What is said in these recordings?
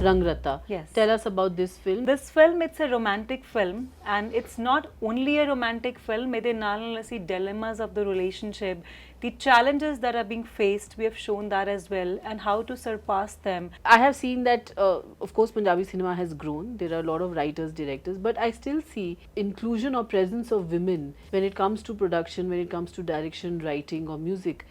Ratta. Yes. Tell us about this film. This film, it's a romantic film, and it's not only a romantic film. It is dilemmas of the relationship, the challenges that are being faced. We have shown that as well, and how to surpass them. I have seen that, of course, Punjabi cinema has grown. There are a lot of writers, directors, but I still see inclusion or presence of women when it comes to production, when it comes to direction, writing, or music.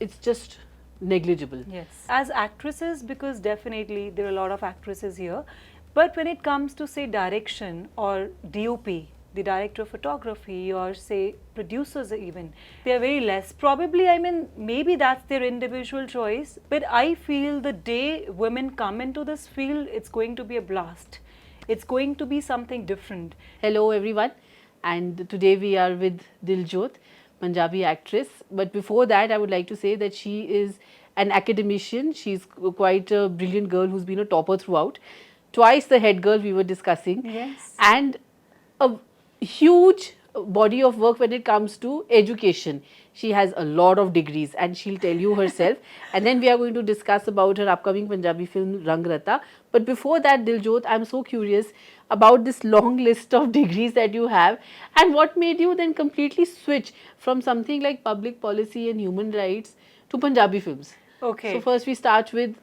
It's just negligible. Yes. As actresses, because definitely there are a lot of actresses here, but when it comes to say direction or DOP, the director of photography, or say producers even, they are very less. Probably, I mean, maybe that's their individual choice, but I feel the day women come into this field, it's going to be a blast. It's going to be something different. Hello everyone, and today we are with Diljott, Punjabi actress. But before that, I would like to say that she is an academician. She's quite a brilliant girl who's been a topper throughout. Twice the head girl we were discussing. Yes. And a huge body of work when it comes to education. She has a lot of degrees and she'll tell you herself. And then we are going to discuss about her upcoming Punjabi film Ratta. But before that, Diljott, I'm so curious about this long list of degrees that you have, and what made you then completely switch from something like public policy and human rights to Punjabi films. Okay. So first we start with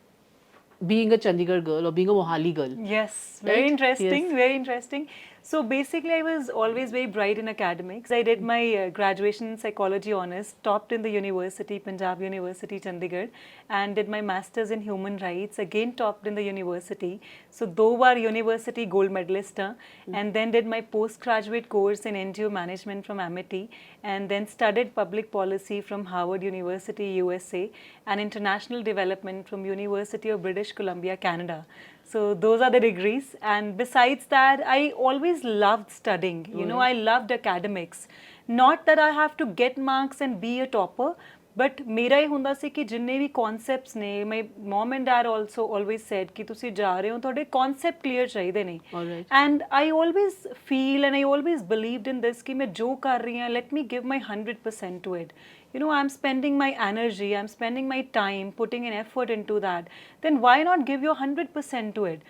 being a Chandigarh girl or being a Mohali girl. Yes, very Right? interesting, Yes. very interesting. So basically, I was always very bright in academics. I did my graduation in psychology honors, topped in the university, Punjab University, Chandigarh, and did my masters in human rights, again topped in the university. So though our university gold medalist, and then did my postgraduate course in NGO management from Amity, and then studied public policy from Harvard University, USA, and international development from University of British Columbia, Canada. So those are the degrees, and besides that, I always loved studying. You know, I loved academics. Not that I have to get marks and be a topper, but मेरा ही ਹੁੰਦਾ ਸੀ कि जिन्ने भी concepts ने, my mom and dad also always said कि ਤੁਸੀਂ ਜਾ ਰਹੇ ਹੋ ਤੁਹਾਡੇ concept clear ਚਾਹੀਦੇ ਨੇ. Alright. And I always feel and I always believed in this कि मैं जो कर रही ਹਾਂ, let me give my 100% to it. You know, I'm spending my energy, I'm spending my time, putting an effort into that. Then why not give your 100% to it?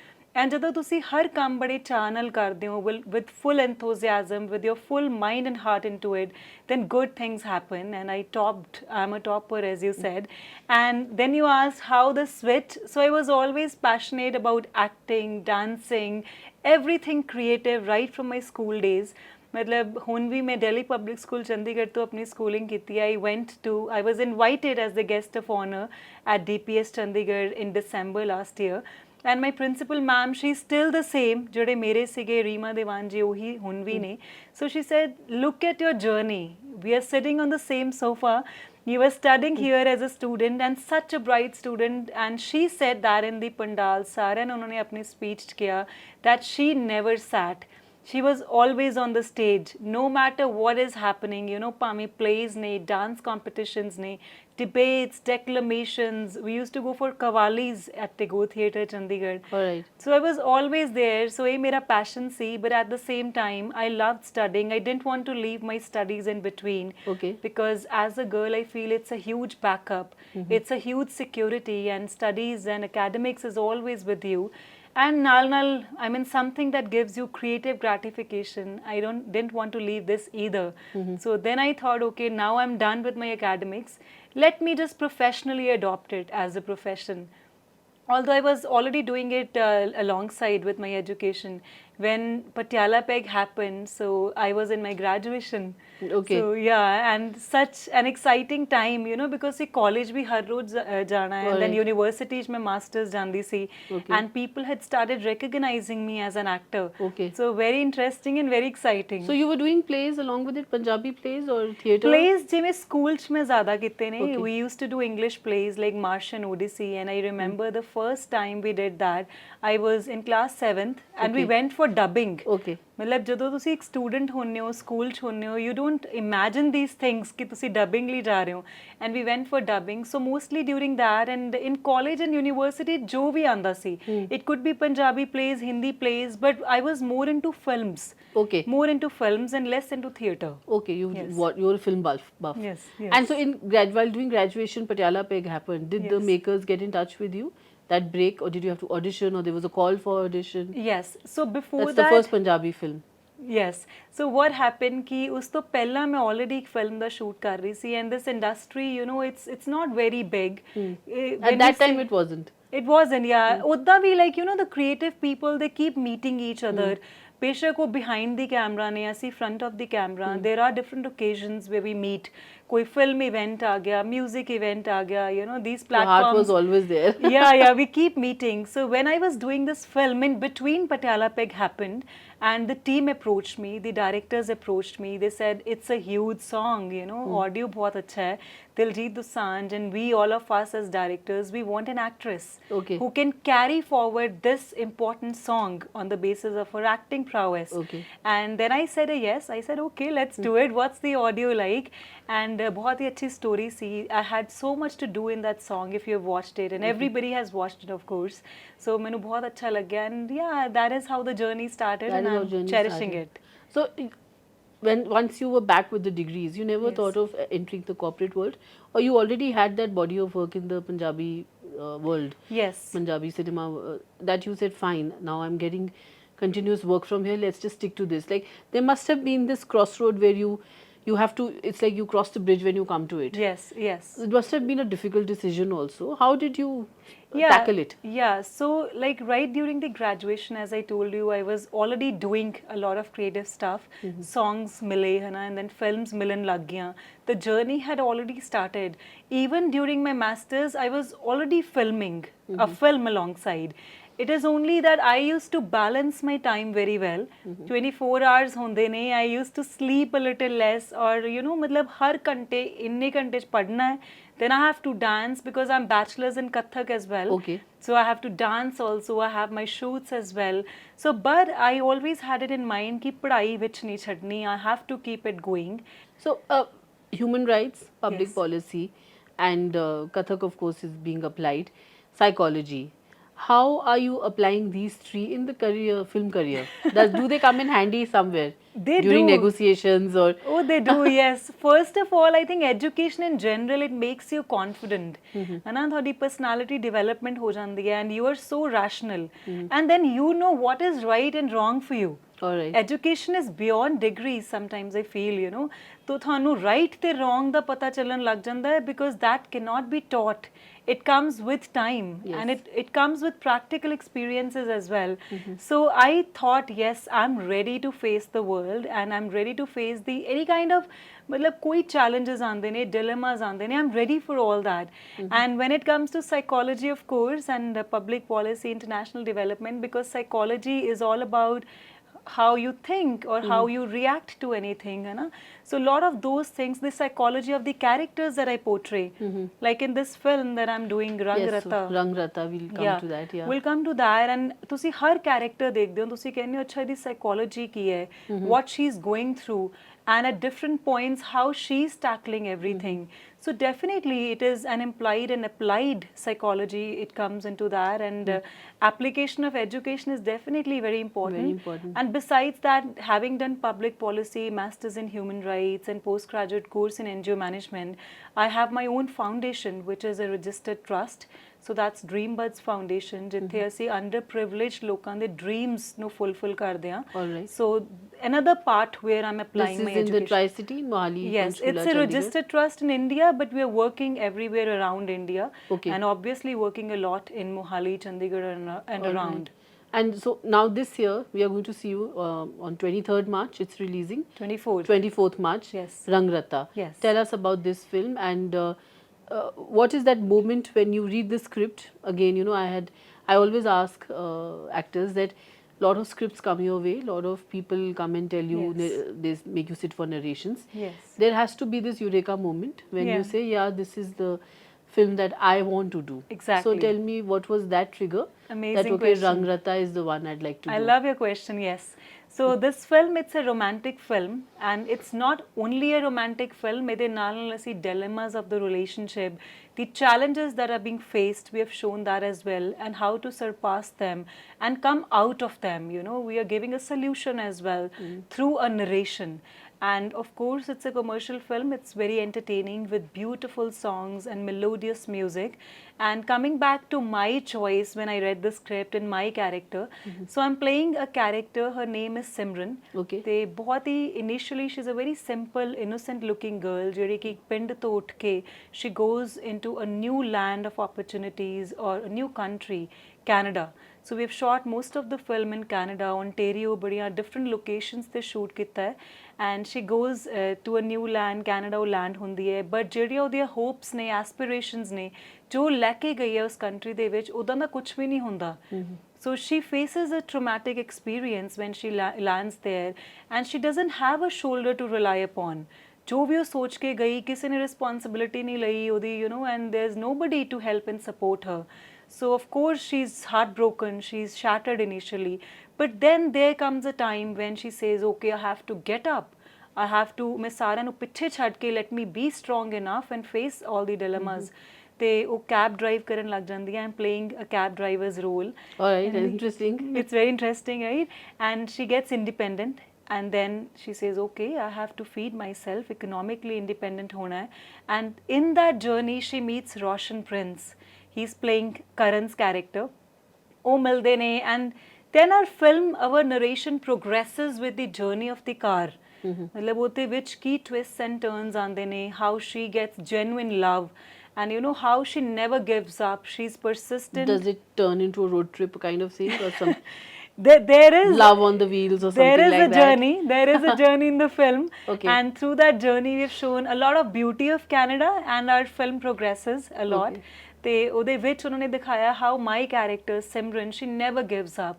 And ਜਦੋਂ ਤੁਸੀਂ ਹਰ ਕੰਮ ਬੜੇ ਚਾਅ ਨਾਲ ਕਰਦੇ ਹੋ with full enthusiasm, with your full mind and heart into it, then good things happen. And I topped, I'm a topper as you said. And then you asked how the switch. So I was always passionate about acting, dancing, everything creative right from my school days. मतलब ਹੁਣ भी मैं Delhi public school Chandigarh तो अपनी schooling की I went to I was invited as the guest of honour at DPS Chandigarh in December last year. And my principal ma'am, she's still the same, ਜਿਹੜੇ ਮੇਰੇ ਸੀਗੇ ਰੀਮਾ ਦੇਵਾਨ ਜੀ ਉਹੀ ਹੁਣ ਵੀ ਨੇ. So she said, look at your journey. We are sitting on the same sofa. You were studying here as a student and such a bright student. And she said that in the pandal, ਸਾਰਿਆਂ ਨੇ ਉਹਨਾਂ ਨੇ ਆਪਣੀ speech 'ਚ ਕਿਹਾ that she never sat. She was always on the stage, no matter what is happening, you know, ਭਾਵੇਂ plays ne, dance competitions ne, debates, declamations. We used to go for Qawwalis at Tagore Theatre, Chandigarh. Alright. So I was always there. So ये मेरा passion see, but at the same time, I loved studying. I didn't want to leave my studies in between. Okay. Because as a girl, I feel it's a huge backup. It's a huge security, and studies and academics is always with you. And nal, I mean, something that gives you creative gratification. I didn't want to leave this either. So then I thought, okay, now I'm done with my academics. Let me just professionally adopt it as a profession. Although I was already doing it alongside with my education. When Patiala Peg happened, so I was in my graduation. Okay. So yeah, and such an exciting time, you know, because see college bhi har roz jana hai, and then Alright. universities mein masters jandi si, Okay. and people had started recognizing me as an actor. Okay. So very interesting and very exciting. So you were doing plays along with it, Punjabi plays or theatre? Plays ਜਿਵੇਂ school 'ਚ ਮੈਂ ਜ਼ਿਆਦਾ ਕੀਤੇ ਨੇ. Okay. We used to do English plays like Martian Odyssey, and I remember the first time we did that, I was in class 7th and we Okay. went for dubbing. Okay. ਮਤਲਬ ਜਦੋਂ ਤੁਸੀਂ ਇੱਕ student ਹੁੰਦੇ ਹੋ school 'ਚ ਹੁੰਦੇ ਹੋ, you don't imagine these things ਕਿ ਤੁਸੀਂ dubbing ਲਈ ਜਾ ਰਹੇ ਹੋ, and we went for dubbing. So mostly during that and in college and university ਜੋ ਵੀ ਆਂਦਾ ਸੀ, it could be Punjabi plays, Hindi plays, but I was more into films. Okay. More into films and less into theatre. Okay, Yes. you're a film buff. Yes, yes. And so while doing graduation, Patiala Peg happened. Did the Yes. makers get in touch with you? that break, or did you have to audition, or there was a call for audition? Yes. So before That's the that, first Punjabi film. yes. So what happened कि उस तो पहला मैं already एक film ਦਾ shoot कर रही थी, and this industry, you know, it's not very big. At that time, it wasn't. It wasn't, yeah. Udda भी like, you know, the creative people, they keep meeting each other. बेशक वो behind the camera ने ऐसी front of the camera. There are different occasions where we meet. कोई film event आ गया, music event आ गया, you know, these The heart platforms. was always there. Yeah, we keep meeting. So when I was doing this film, in between Patiala Peg happened, and the team approached me, the directors approached me. They said, it's a huge song, you know, audio बहुत अच्छा है. Diljott Dosanjh, and we, all of us as directors, we want an actress Okay. who can carry forward this important song on the basis of her acting prowess. Okay. And then I said a yes. I said, okay, let's do it. What's the audio like? And बहुत ही अच्छी story C. I had so much to do in that song if you have watched it, and everybody has watched it, of course. So मैंने बहुत अच्छा लग गया, and yeah, that is how the journey started, That and is how I'm journey cherishing started. it. So, once you were back with the degrees, you never Yes. thought of entering the corporate world, or you already had that body of work in the Punjabi world, Yes. Punjabi cinema, that you said, fine, now I'm getting continuous work from here, let's just stick to this. Like, there must have been this crossroad where you have to, it's like you cross the bridge when you come to it. Yes, yes. It must have been a difficult decision also. How did you Yeah, tackle it? Yeah, so like right during the graduation, as I told you, I was already doing a lot of creative stuff. Songs mile, hai na, and then films milan lag gaya. The journey had already started. Even during my masters, I was already filming a film alongside. It is only that I used to balance my time very well. 24 hours honde ne, I used to sleep a little less, or you know, matlab har घंटे inne घंटे पढ़ना है. Then I have to dance because I'm bachelor's in Kathak as well. Okay. So I have to dance also. I have my shoots as well. So, but I always had it in mind कि पढ़ाई विच नहीं छड़नी. I have to keep it going. So, human rights, public Yes. policy, and Kathak, of course, is being applied. Psychology. How are you applying these three in the film career? Do they come in handy somewhere? They during do. negotiations or? Oh, they do, yes. First of all, I think education in general, it makes you confident. है ना, थोड़ी personality development हो जाती है, and you are so rational. And then you know what is right and wrong for you. All right. Education is beyond degrees sometimes, I feel, you know. तो थानू right ते wrong ਦਾ ਪਤਾ ਚੱਲਣ ਲੱਗ ਜਾਂਦਾ ਹੈ, because that cannot be taught. It comes with time, Yes. and it comes with practical experiences as well. So I thought, yes, I'm ready to face the world, and I'm ready to face the any kind of मतलब कोई challenges आंदे ने, dilemmas आंदे ने, I'm ready for all that. And when it comes to psychology, of course, and public policy, international development, because psychology is all about how you think or how you react to anything, है ना? So a lot of those things, the psychology of the characters that I portray, like in this film that I'm doing, Rang Yes, so Ratta. Rang Ratta, we'll come to that. Yeah. We'll come to that, and ਤੁਸੀਂ ਹਰ character ਦੇਖਦੇ ਹੋ, ਤੁਸੀਂ ਕਹਿੰਦੇ ਹੋ ਅੱਛਾ ਇਹਦੀ psychology ਕੀ ਹੈ, what she's going through, and at different points how she's tackling everything. So definitely it is an implied and applied psychology, it comes into that, and application of education is definitely very important. Very important. And besides that, having done public policy, masters in human rights, and postgraduate course in NGO management, I have my own foundation, which is a registered trust. So that's Dream Buds Foundation, ਜਿੱਥੇ ਅਸੀਂ underprivileged ਲੋਕਾਂ ਦੇ dreams ਨੂੰ fulfill ਕਰਦੇ ਹਾਂ. All right. So another part where I'm applying This my is in education. the Tri-City, Mohali, Yes, Panchkula, it's a Chandigarh. registered trust in India, but we are working everywhere around India. Okay. And obviously working a lot in Mohali, Chandigarh, and All around. right. And so now this year we are going to see you on 23rd March. It's releasing. 24th. 24th March. Yes. Rang Ratta. Yes. Tell us about this film, and what is that moment when you read the script? Again, you know, I always ask actors that lot of scripts come your way, lot of people come and tell you, Yes. they make you sit for narrations. Yes. There has to be this eureka moment when Yeah. you say, yeah, this is the film that I want to do. Exactly. So tell me, what was that trigger? Amazing that, okay, question. Rang Ratta is the one I'd like to I do. love your question, yes. So this film, it's a romantic film, and it's not only a romantic film, ਇਹਦੇ ਨਾਲ ਨਾਲ ਅਸੀਂ dilemmas of the relationship, the challenges that are being faced, we have shown that as well, and how to surpass them and come out of them, you know, we are giving a solution as well through a narration. And of course, it's a commercial film. It's very entertaining with beautiful songs and melodious music. And coming back to my choice when I read the script and my character, so I'm playing a character. Her name is Simran. Okay. ਤੇ ਬਹੁਤ ਹੀ initially she's a very simple innocent looking girl ਜਿਹੜੀ ਕਿ ਪਿੰਡ ਤੋਂ ਉੱਠ ਕੇ she goes into a new land of opportunities or a new country, Canada. So we've shot most of the film in Canada, Ontario, ਬੜੀਆਂ different locations ਤੇ shoot ਕੀਤਾ ਹੈ and she goes to a new land, Canada ਉਹ land ਹੁੰਦੀ ਹੈ but ਜਿਹੜੀਆਂ ਉਹਦੀਆਂ hopes ਨੇ, aspirations ਨੇ ਜੋ ਲੈ ਕੇ ਗਈ ਹੈ ਉਸ country ਦੇ ਵਿੱਚ ਉਦਾਂ ਦਾ ਕੁਝ ਵੀ ਨਹੀਂ ਹੁੰਦਾ. So she faces a traumatic experience when she lands there and she doesn't have a shoulder to rely upon. ਜੋ ਵੀ ਉਹ ਸੋਚ ਕੇ ਗਈ ਕਿਸੇ ਨੇ ਰਿਸਪੌਂਸਿਬਿਲਿਟੀ ਨਹੀਂ ਲਈ ਉਹਦੀ and there's nobody to help and support her. So of course she's heartbroken, she's shattered initially, but then there comes a time when she says, okay, I have to get up. I have to, मैं साਰਿਆਂ ਨੂੰ ਪਿੱਛੇ ਛੱਡ ਕੇ let me be strong enough and face all the dilemmas. ਤੇ ਉਹ cab drive ਕਰਨ ਲੱਗ ਜਾਂਦੀ ਹੈ. I'm playing a cab driver's role. All right, interesting. It's very interesting, right? And she gets independent. And then she says, okay, I have to feed myself, economically independent hona hai. And in that journey, she meets Roshan Prince. He's playing Karan's character. Oh, milde ne. And then our film, our narration progresses with the journey of the car. मतलब ਉਹਦੇ ਵਿੱਚ ਕੀ twists and turns ਆਉਂਦੇ ਨੇ, how she gets genuine love. And you know how she never gives up. She's persistent. Does it turn into a road trip kind of thing or some there is love on the wheels or something like that? There is a journey. There is a journey in the film. Okay. And through that journey, we've shown a lot of beauty of Canada and our film progresses a lot. ਤੇ ਉਹਦੇ ਵਿੱਚ ਉਹਨਾਂ ਨੇ ਦਿਖਾਇਆ how my character Simran, she never gives up.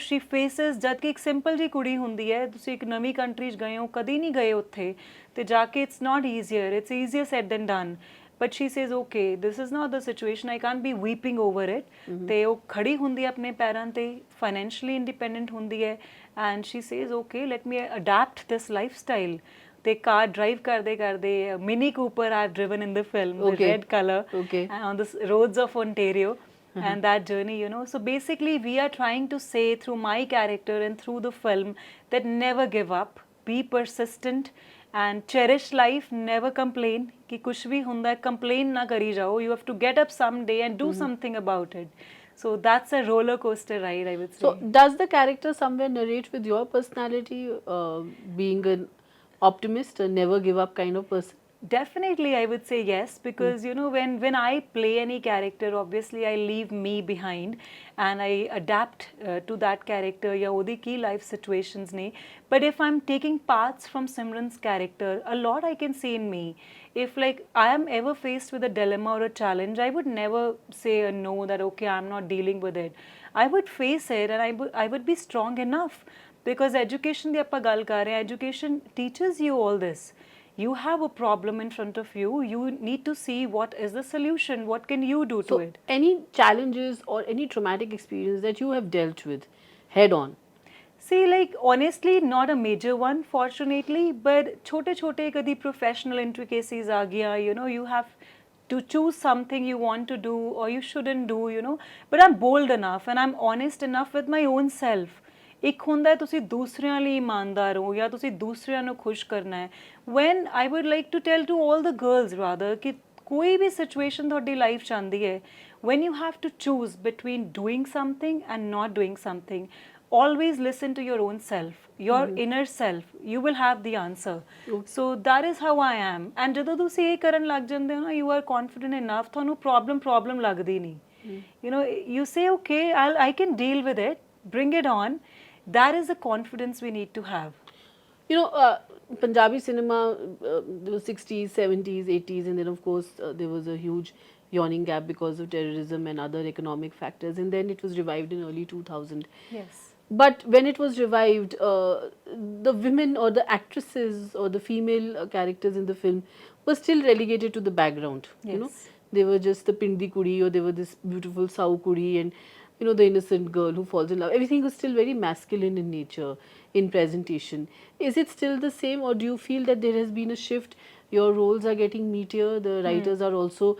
She faces, ਜਦ ਕਿ ਇੱਕ simple ਜੀ ਕੁੜੀ ਹੁੰਦੀ ਹੈ, ਤੁਸੀਂ ਇੱਕ ਨਵੀਂ ਕੰਟਰੀ 'ਚ ਗਏ ਹੋ, ਕਦੀ ਨਹੀਂ ਗਏ ਉੱਥੇ ਤੇ ਜਾ ਕੇ it's not easier, it's easier said than done. But she says, okay, this is not the situation, I can't be weeping over it. ਤੇ ਉਹ ਖੜੀ ਹੁੰਦੀ ਹੈ ਆਪਣੇ ਪੈਰਾਂ ਤੇ, financially independent ਹੁੰਦੀ ਹੈ and she says, okay, let me adapt this lifestyle. ਤੇ ਕਾਰ ਡਰਾਈਵ ਕਰਦੇ ਕਰਦੇ Mini Cooper I've driven in the film, the red color, on the roads of Ontario. And that journey, so basically we are trying to say through my character and through the film that never give up, be persistent and cherish life, never complain. कि कुछ भी ਹੁੰਦਾ है complain ना करी जाओ, you have to get up someday and do something about it. So that's a roller coaster ride, I would say. So does the character somewhere narrate with your personality, being an optimist, a never give up kind of person? Definitely, I would say yes, because when I play any character, obviously I leave me behind and I adapt to that character ya odi ki life situations ne. But if I'm taking parts from Simran's character, a lot I can see in me. If like I am ever faced with a dilemma or a challenge, I would never say a no, that okay, I'm not dealing with it. I would face it and I would be strong enough, because education di appa gal kar rahe hain, education teaches you all this. You have a problem in front of you, you need to see what is the solution, what can you do to it. Any challenges or any traumatic experience that you have dealt with head on? See, like honestly, not a major one, fortunately, but chote kadi professional intricacies aa gaya, you have to choose something you want to do or you shouldn't do, but I'm bold enough and I'm honest enough with my own self. ਇੱਕ ਹੁੰਦਾ ਹੈ ਤੁਸੀਂ ਦੂਸਰਿਆਂ ਲਈ ਇਮਾਨਦਾਰ ਹੋ ਜਾਂ ਤੁਸੀਂ ਦੂਸਰਿਆਂ ਨੂੰ ਖੁਸ਼ ਕਰਨਾ ਹੈ. when I would like to tell to all the girls rather ਕਿ ਕੋਈ ਵੀ ਸਿਚੁਏਸ਼ਨ ਤੁਹਾਡੀ ਲਾਈਫ 'ਚ ਆਉਂਦੀ ਹੈ, when you have to choose between doing something and not doing something, always listen to your own self, your inner self, you will have the answer. So that is how I am. And ਜਦੋਂ ਤੁਸੀਂ ਇਹ ਕਰਨ ਲੱਗ ਜਾਂਦੇ ਹੋ ਨਾ, you are confident enough, ਤੁਹਾਨੂੰ problem ਲੱਗਦੀ ਨਹੀਂ. You say okay, I can deal with it, bring it on. That is the confidence we need to have. Punjabi cinema, the 60s, 70s, 80s, and then of course there was a huge yawning gap because of terrorism and other economic factors, and then it was revived in early 2000. Yes. But when it was revived, the women or the actresses or the female characters in the film were still relegated to the background. Yes. They were just the pindi kudi, or they were this beautiful sau kudi, and the innocent girl who falls in love. Everything was still very masculine in nature, in presentation. Is it still the same, or do you feel that there has been a shift? Your roles are getting meatier, the writers are also,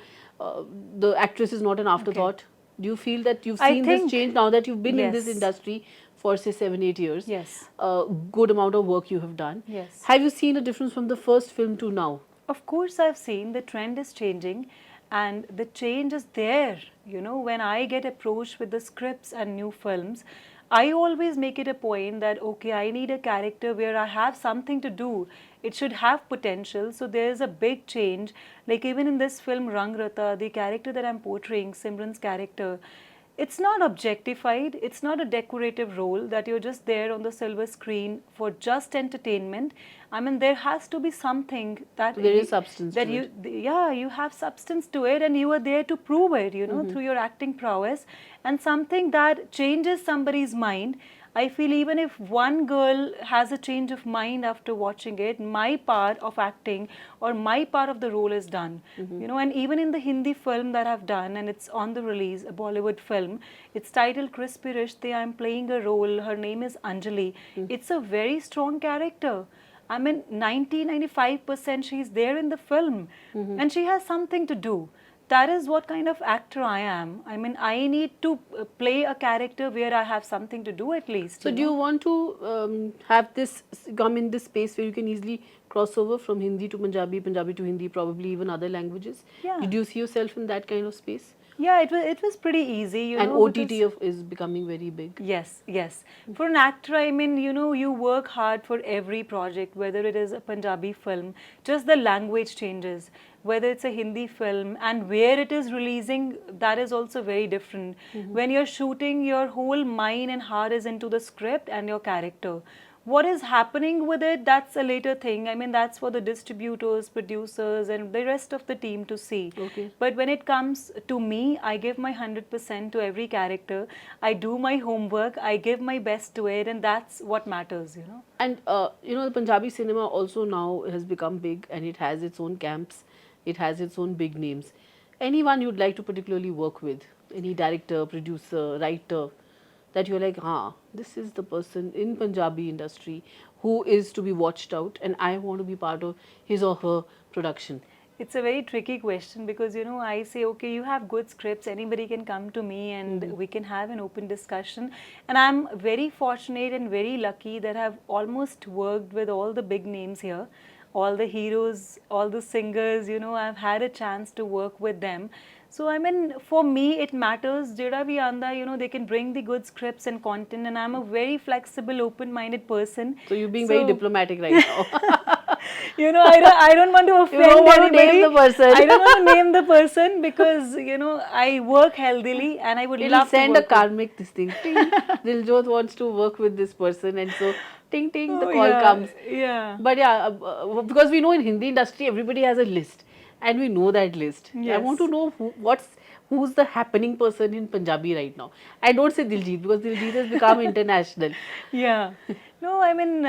the actress is not an afterthought? Do you feel that you've I seen this think- change now that you've been in this Yes. industry for say 7-8 years? Yes. A good amount of work you have done. Yes. Have you seen a difference from the first film to now? Of course, I've seen the trend is changing, and the change is there. You know, when I get approached with the scripts and new films, I always make it a point that, okay, I need a character where I have something to do. It should have potential. So there's a big change. Like even in this film, Ratta, the character that I'm portraying, Simran's character, it's not objectified, it's not a decorative role that you're just there on the silver screen for just entertainment. I mean, there has to be something that There is substance that to you yeah, you have substance to it, and you are there to prove it, you know, through your acting prowess, and something that changes somebody's mind. I feel even if one girl has a change of mind after watching it, my part of acting or my part of the role is done. You know, and even in the Hindi film that I've done, and it's on the release, a Bollywood film, it's titled Crispy Rishte. I'm playing a role. Her name is Anjali. It's a very strong character. I mean, 90-95% she's there in the film, and she has something to do. That is what kind of actor I am. I mean, I need to play a character where I have something to do at least. So do you want to have this come in this space where you can easily cross over from Hindi to Punjabi, Punjabi to Hindi, probably even other languages? Yeah. Did you see yourself in that kind of space? Yeah, it was pretty easy, you And know. OTT because- is becoming very big. Yes, yes. For an actor, I mean, you know, you work hard for every project, whether it is a Punjabi film, just the language changes, whether it's a Hindi film, and where it is releasing, that is also very different. When you're shooting, your whole mind and heart is into the script and your character. What is happening with it, that's a later thing. I mean, that's for the distributors, producers, and the rest of the team to see. Okay. But when it comes to me, I give my 100% to every character. I do my homework, I give my best to it, and that's what matters, you know. And you know, the Punjabi cinema also now has become big, and it has its own camps, it has its own big names. Anyone you'd like to particularly work with? Any director, producer, writer, that you're like, this is the person in Punjabi industry who is to be watched out, and I want to be part of his or her production? It's a very tricky question because, you know, I say, okay, you have good scripts, anybody can come to me and we can have an open discussion. And I'm very fortunate and very lucky that I've almost worked with all the big names here, all the heroes, all the singers, you know, I've had a chance to work with them. So, I mean, for me, it matters. Jada bhi anda, you know, they can bring the good scripts and content, and I'm a very flexible, open-minded person. So you're being very diplomatic right now. You know, I don't want to offend don't want to anybody. name the person. I don't want to name the person because, you know, I work healthily and I would It'll love send to a work karmic this thing. Ting. Diljott wants to work with this person, and so ting ting, the Oh, call yeah, comes. yeah. But yeah, because we know in Hindi industry everybody has a list, and we know that list. I Yes. want to know who's the happening person in Punjabi right now. I don't say Diljit because Diljit has become international. Yeah. No, I mean,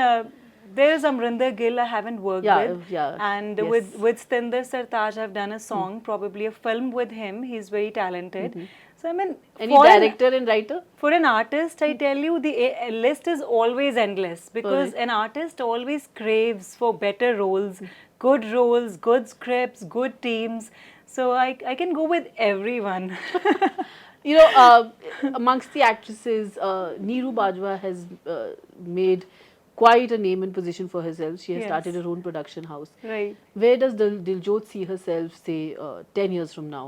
there is Amrinder Gill I haven't worked Yeah, with. yeah, And yes. with Stinder Sartaj, I've done a song, probably a film with him. He's very talented. So, I mean, Any for an- director and writer? For an artist, I tell you, the list is always endless because Correct. an artist always craves for better roles, good scripts, good teams. So I can go with everyone. You know, amongst the actresses, Neeru Bajwa has made quite a name and position for herself. She has Yes. started her own production house. Right. Where does Diljot see herself, say, 10 years from now?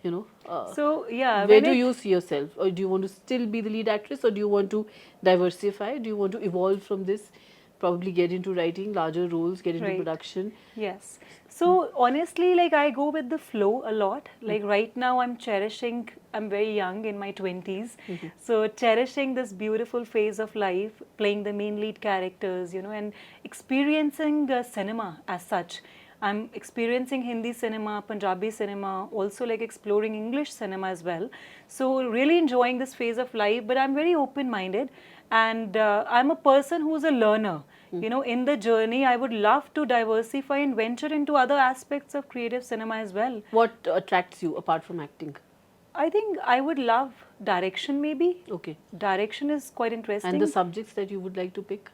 You know, So yeah, where when do it- you see yourself? Or do you want to still be the lead actress, or do you want to diversify? Do you want to evolve from this? Probably get into writing larger roles, get into Right. production. Yes. So honestly, like I go with the flow a lot. Like right now, I'm very young in my 20s. So cherishing this beautiful phase of life, playing the main lead characters, you know, and experiencing cinema as such. I'm experiencing Hindi cinema, Punjabi cinema, also like exploring English cinema as well. So really enjoying this phase of life, but I'm very open-minded and I'm a person who's a learner. You know, in the journey, I would love to diversify and venture into other aspects of creative cinema as well. What attracts you apart from acting? I think I would love direction maybe. Okay. Direction is quite interesting. And the subjects that you would like to pick?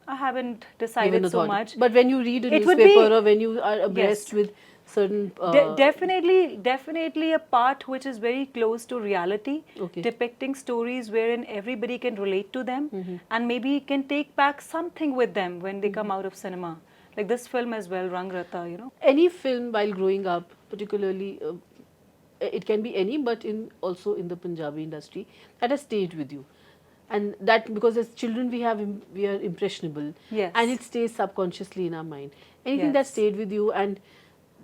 I haven't Given decided a so thought. much. But when you read a It would newspaper be- or when you are abreast Yes. with certain Definitely a part which is very close to reality, Okay. depicting stories wherein everybody can relate to them and maybe can take back something with them when they come out of cinema. Like this film as well, Rang Ratta, you know. Any film while growing up, particularly it can be any, but in also in the Punjabi industry, that has stayed with you, and that because as children we are impressionable, Yes. and it stays subconsciously in our mind. Anything that Yes. stayed with you and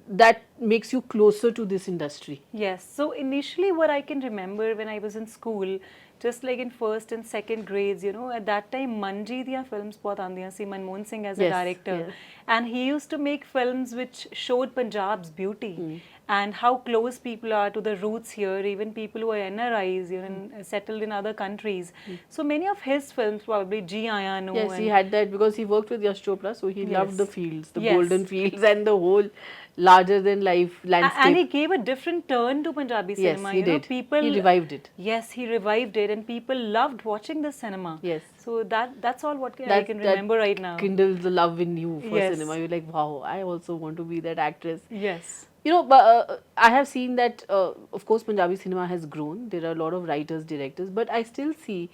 that makes you closer to this industry. Yes. So initially, what I can remember when I was in school, just like in first and second grades, you know, at that time, Manji diyan films bahut aandiyan si, Manmohan Singh as a Yes, director. yeah. And he used to make films which showed Punjab's beauty and how close people are to the roots here, even people who are NRIs, you know, settled in other countries. So many of his films, probably Ji Aaya No. Yes, he and had that because he worked with Yash Chopra, so he loved the Yes. fields, the Yes. golden fields, and the whole larger than life landscape. And he gave a different turn to Punjabi Yes, cinema. he You know, did. people. He revived it. Yes, he revived it, and people loved watching the cinema. Yes. So that's all what I That can remember right now. kindles the love in you for Yes. cinema. You're like, wow, I also want to be that actress. Yes. You know, but I have seen that, of course, Punjabi cinema has grown. There are a lot of writers, directors, but I still see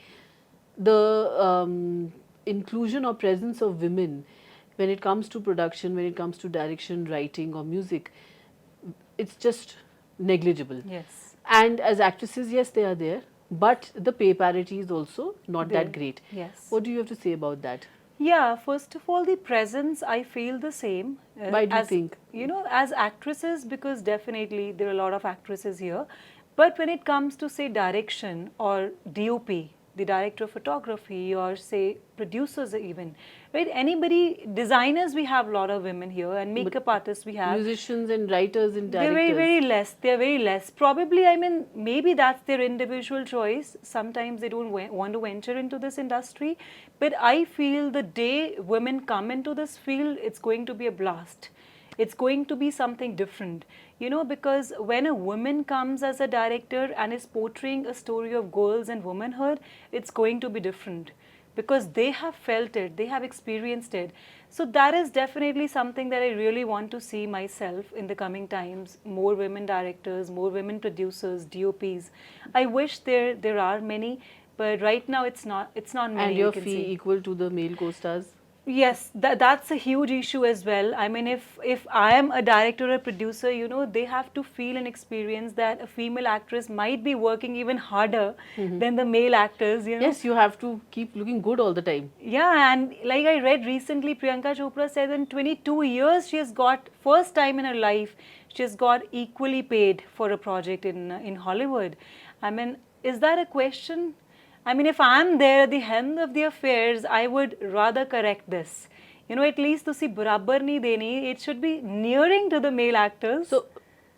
the inclusion or presence of women when it comes to production, when it comes to direction, writing, or music. It's just negligible. Yes. And as actresses, yes, they are there, but the pay parity is also not There. that great. Yes. What do you have to say about that? Yeah, first of all, the presence, I feel the same. Why do you as, think? You know, as actresses, because definitely there are a lot of actresses here. But when it comes to, say, direction or DOP, the director of photography, or say producers even, right? Anybody, designers, we have a lot of women here, and makeup artists we have. Musicians and writers and They're directors. very less. They're very less. Probably, I mean, maybe that's their individual choice. Sometimes they don't want to venture into this industry. But I feel the day women come into this field, it's going to be a blast. It's going to be something different. You know, because when a woman comes as a director and is portraying a story of girls and womanhood, it's going to be different because they have felt it, they have experienced it. So that is definitely something that I really want to see myself in the coming times. More women directors, more women producers, DOPs. I wish there are many, but right now it's not many. And your you can fee see. equal to the male co-stars? Yes, that's a huge issue as well. I mean, if I am a director or producer, you know, they have to feel and experience that a female actress might be working even harder than the male actors, you know. Yes, you have to keep looking good all the time. Yeah, and like I read recently, Priyanka Chopra said in 22 years she has got, first time in her life, she has got equally paid for a project in Hollywood. I mean, is that a question? I mean, if I'm there at the end of the affairs, I would rather correct this. You know, at least to see barabar nahi deni, it should be nearing to the male actors. So,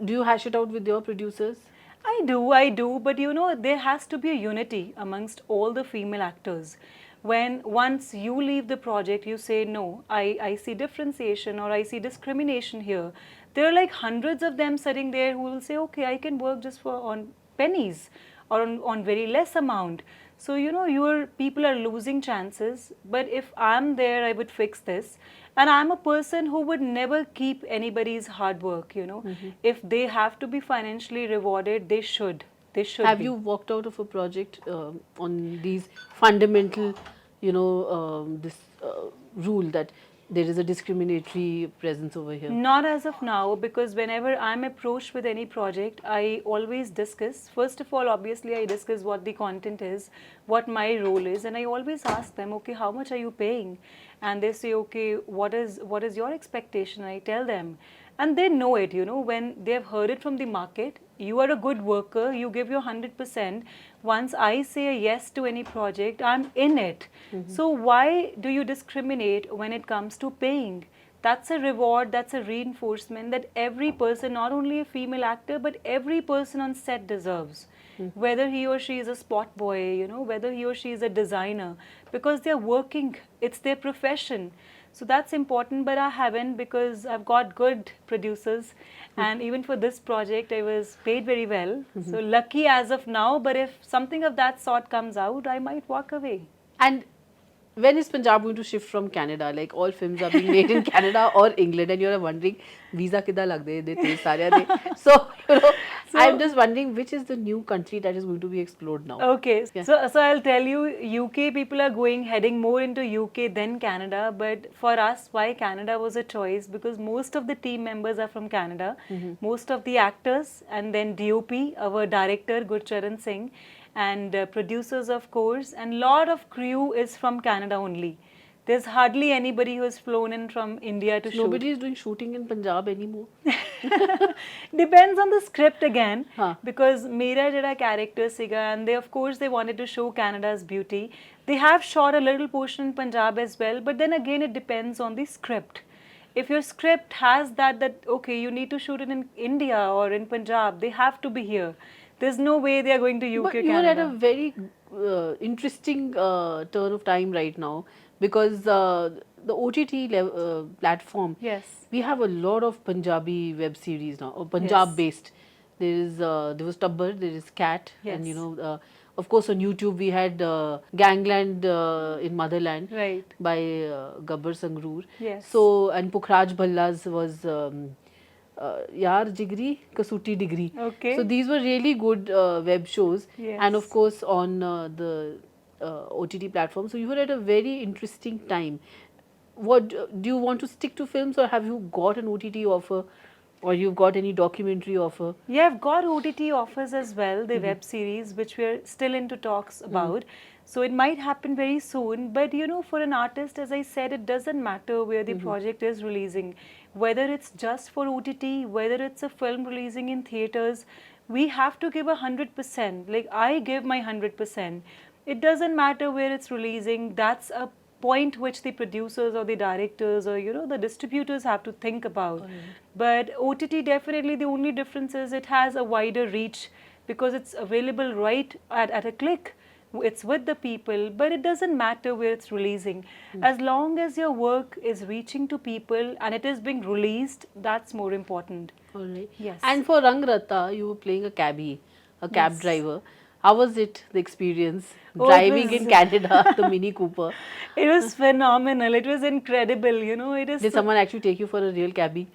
do you hash it out with your producers? I do, but you know, there has to be a unity amongst all the female actors. When once you leave the project, you say, no, I see differentiation or I see discrimination here. There are like hundreds of them sitting there who will say, okay, I can work just for on pennies or on very less amount. So, you know, your people are losing chances. But if I'm there, I would fix this. And I'm a person who would never keep anybody's hard work, you know. If they have to be financially rewarded, they should. They should Have be. you walked out of a project on these fundamental, you know, this rule that there is a discriminatory presence over here? Not as of now, because whenever I'm approached with any project, I always discuss. First of all, obviously, I discuss what the content is, what my role is, and I always ask them, okay, how much are you paying? And they say, okay, what is your expectation? I tell them, and they know it. You know, when they have heard it from the market, you are a good worker, you give your 100%. Once I say a yes to any project, I'm in it. So why do you discriminate when it comes to paying? That's a reward, that's a reinforcement that every person, not only a female actor, but every person on set deserves. Whether he or she is a spot boy, you know, whether he or she is a designer, because they're working, it's their profession. So that's important, but I haven't, because I've got good producers. And even for this project, I was paid very well. So lucky as of now, but if something of that sort comes out, I might walk away. And when is Punjab going to shift from Canada? Like all films are being made in Canada or England, and you're wondering visa kida lagde de te sare de. So you know, I'm So just wondering which is the new country that is going to be explored now. okay, Yeah. so I'll tell you, UK people are heading more into UK than Canada. But for us, why Canada was a choice? Because most of the team members are from Canada, most of the actors, and then DOP, our director Gurcharan Singh, and producers of course, and lot of crew is from Canada only. There's hardly anybody who has flown in from India to So shoot. nobody is doing shooting in Punjab anymore. Depends on the script again, Huh. because मेरा जड़ा character सिगा, and they of course they wanted to show Canada's beauty. They have shot a little portion in Punjab as well, but then again it depends on the script. If your script has that okay, you need to shoot it in India or in Punjab, they have to be here. There's no way they are going to UK But or you are at a Canada. very interesting turn of time right now, because the OTT platform, Yes. we have a lot of Punjabi web series now, or Punjab Yes. based. There was Tabbar, there is Cat, and Yes. of course on YouTube we had Gangland in Motherland Right. by Gabbar Sangrur. Yes. So, and Pukhraj Bhalla's was Yaar Jigri Kasuti Degree. Okay. So these were really good web shows, and of Yes. course on the OTT platform. So you were at a very interesting time. What do you want to stick to films, or have you got an OTT offer, or you've got any documentary offer? Yeah, I've got OTT offers as well, the web series, which we're still into talks about. So it might happen very soon. But you know, for an artist, as I said, it doesn't matter where the project is releasing, whether it's just for OTT, whether it's a film releasing in theaters, we have to give 100%. Like I give my 100%. It doesn't matter where it's releasing. That's a point which the producers or the directors or the distributors have to think about. But OTT, definitely the only difference is it has a wider reach, because it's available right at a click. It's with the people, but it doesn't matter where it's releasing. As long as your work is reaching to people and it is being released, that's more important. All right. Yes. And for Rang Ratta, you were playing a cabbie, a cab Yes. driver. How was it, the experience, Oh, it driving was- in Canada, the Mini Cooper? It was phenomenal. It was incredible. It is. Did someone actually take you for a real cabbie?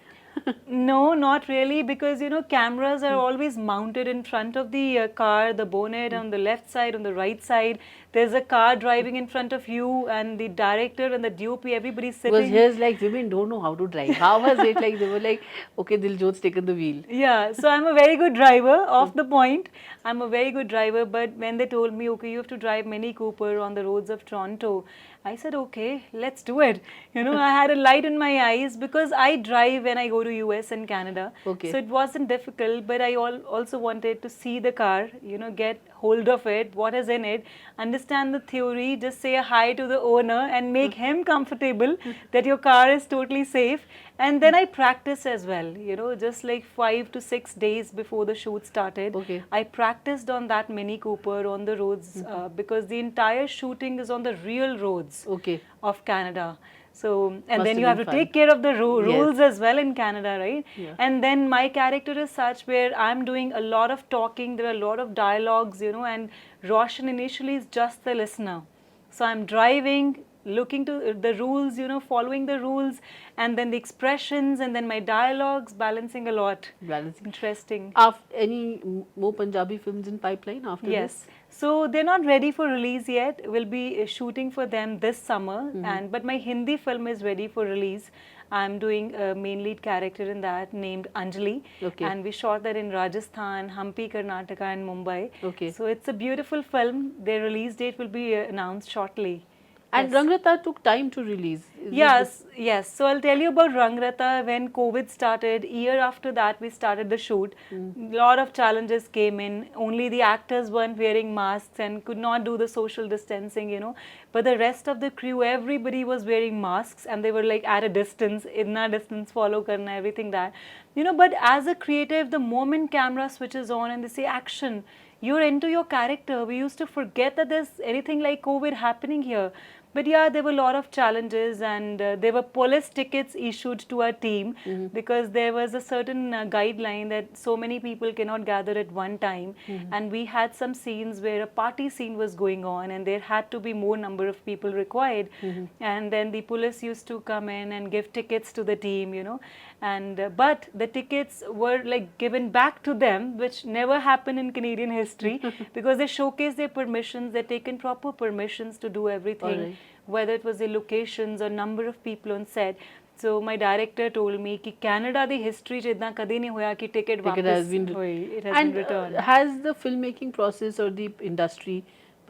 No, not really, because cameras are always mounted in front of the car, the bonnet on the left side, on the right side. There's a car driving in front of you, and the director and the DOP, everybody's Because sitting. here's like women don't know how to drive. How was it like? They were like, okay, Diljott's taken the wheel. Yeah, so I'm a very good driver, off the point. I'm a very good driver, but when they told me, okay, you have to drive Mini Cooper on the roads of Toronto, I said, okay, let's do it. I had a light in my eyes, because I drive when I go to US and Canada. Okay. So it wasn't difficult, but I also wanted to see the car, get hold of it, what is in it, understand the theory, just say a hi to the owner and make him comfortable that your car is totally safe. And then I practice as well, just like 5 to 6 days before the shoot started. Okay. I practiced on that Mini Cooper on the roads, because the entire shooting is on the real roads Okay. of Canada. So, and Must then you have have been to fun. take care of the Yes. rules as well in Canada, right? Yeah. And then my character is such where I'm doing a lot of talking, there are a lot of dialogues, and Roshan initially is just the listener. So I'm driving, looking to the rules, following the rules, and then the expressions, and then my dialogues, balancing a lot. Balancing. Interesting. Any more Punjabi films in pipeline after Yes. this? So they're not ready for release yet. We'll be shooting for them this summer, but my Hindi film is ready for release. I'm doing a main lead character in that named Anjali, Okay. and we shot that in Rajasthan, Hampi, Karnataka, and Mumbai. Okay. So it's a beautiful film. Their release date will be announced shortly. And Yes. Rangrata took time to release. Is it Yes. So I'll tell you about Rangrata. When COVID started, year after that we started the shoot. Lot of challenges came in. Only the actors weren't wearing masks and could not do the social distancing. But the rest of the crew, everybody was wearing masks, and they were like at a distance, inna distance follow karna, everything that. But as a creative, the moment camera switches on and they say action, you're into your character. We used to forget that there's anything like COVID happening here. But yeah, there were a lot of challenges, and there were police tickets issued to our team because there was a certain guideline that so many people cannot gather at one time. And we had some scenes where a party scene was going on, and there had to be more number of people required. And then the police used to come in and give tickets to the team, you know. And but the tickets were like given back to them, which never happened in Canadian history because they showcase their permissions, they're taken proper permissions to do everything. Alright. Whether it was the locations or number of people on set. So my director told me कि Canada ਦੀ history 'ਚ ਏਦਾਂ ਕਦੇ ਨਹੀਂ ਹੋਇਆ ਕਿ ticket Ticket has ਵਾਪਸ been ਹੋਈ, it has and been returned. has the filmmaking process or the industry,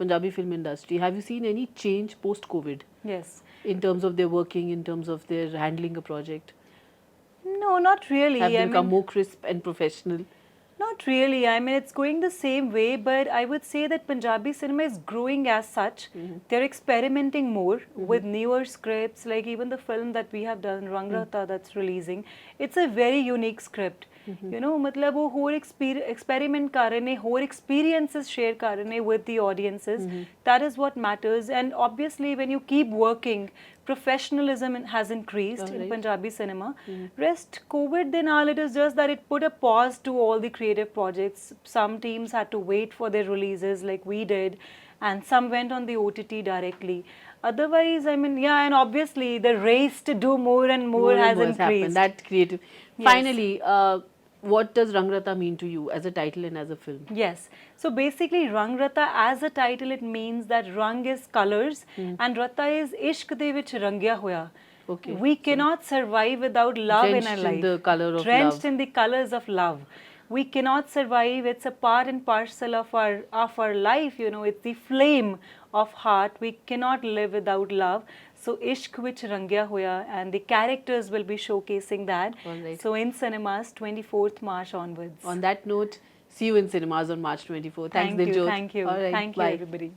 Punjabi film industry, have you seen any change post COVID Yes. in terms of their working, in terms of their handling a project? No, not really. Have they I become mean, more crisp and professional? not really. I mean, it's going the same way, but I would say that Punjabi cinema is growing as such. They're experimenting more with newer scripts, like even the film that we have done, Ratta, that's releasing. It's a very unique script. You know, मतलब वो ਹੋਰ experiment कर रहे ने, ਹੋਰ experiences share कर रहे ने with the audiences. That is what matters. And obviously, when you keep working, professionalism has increased in Punjabi cinema. Rest COVID then all, it is just that it put a pause to all the creative projects. Some teams had to wait for their releases like we did, and some went on the OTT directly. Otherwise, I mean, yeah, and obviously the race to do more and more has happened. increased. That creative. Yes. Finally, what does Rangrata mean to you as a title and as a film? Yes. So basically, Rang Ratta as a title, it means that Rang is colors and Ratta is ishq de vich rangya hoya. Okay. We cannot survive without love in our Drenched life. in the color of Drenched love. in the colors of love. We cannot survive. It's a part and parcel of our life. You know, it's the flame of heart. We cannot live without love. So ishq vich rangya hoya, and the characters will be showcasing that. Alright. So in cinemas, 24th March onwards. On that note, see you in cinemas on March 24th. Thanks, Diljott. Thank you. All right, Thank you, bye. everybody.